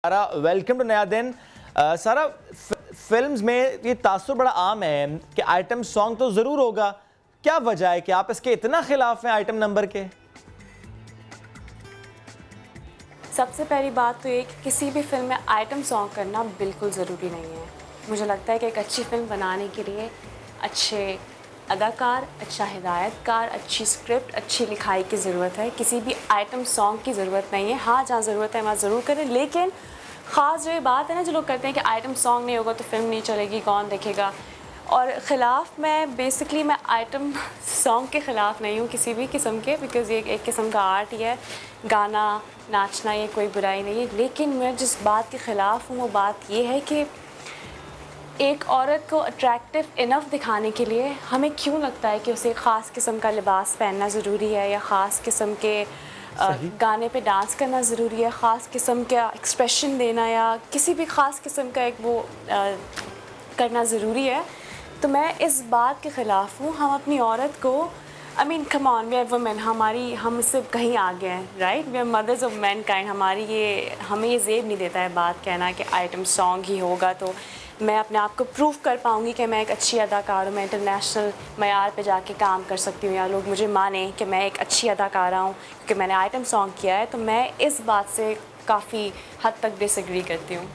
सारा welcome to नया दिन। सारा फिल्म्स में ये तासुर बड़ा आम है कि आइटम सॉन्ग तो ज़रूर होगा। क्या वजह है कि आप इसके इतना खिलाफ हैं आइटम नंबर के? सबसे पहली बात तो ये कि किसी भी फिल्म में आइटम सॉन्ग करना बिल्कुल ज़रूरी नहीं है। मुझे लगता है कि एक अच्छी फिल्म बनाने के लिए अच्छे अदाकार, अच्छा हिदायतकार, अच्छी स्क्रिप्ट, अच्छी लिखाई की ज़रूरत है। किसी भी आइटम सॉन्ग की ज़रूरत नहीं है। हाँ, जहाँ ज़रूरत है वहाँ ज़रूर करें, लेकिन ख़ास जो ये बात है ना, जो लोग करते हैं कि आइटम सॉन्ग नहीं होगा तो फिल्म नहीं चलेगी, कौन देखेगा। और ख़िलाफ़ मैं आइटम सॉन्ग के ख़िलाफ़ नहीं हूँ किसी भी किस्म के, बिकॉज़ ये एक किस्म का आर्ट ही है। गाना, नाचना, ये कोई बुराई नहीं है। लेकिन मैं जिस बात के ख़िलाफ़ हूँ वो बात ये है कि एक औरत को अट्रैक्टिव इनफ दिखाने के लिए हमें क्यों लगता है कि उसे ख़ास किस्म का लिबास पहनना ज़रूरी है, या ख़ास किस्म के गाने पे डांस करना ज़रूरी है, ख़ास किस्म का एक्सप्रेशन देना या किसी भी ख़ास किस्म का एक वो करना ज़रूरी है। तो मैं इस बात के ख़िलाफ़ हूँ। हम अपनी औरत को come on, we are women, हम इससे कहीं आगे हैं, right? We are mothers of mankind. हमें ये ज़ेब नहीं देता है बात कहना कि आइटम सॉन्ग ही होगा तो मैं अपने आप को प्रूव कर पाऊँगी कि मैं एक अच्छी अदाकार हूँ, मैं इंटरनेशनल मयार पे जाके काम कर सकती हूँ, या लोग मुझे माने कि मैं एक अच्छी अदाकारा हूँ क्योंकि मैंने आइटम सॉन्ग किया है। तो मैं इस बात से काफ़ी हद तक डिसएग्री करती हूँ।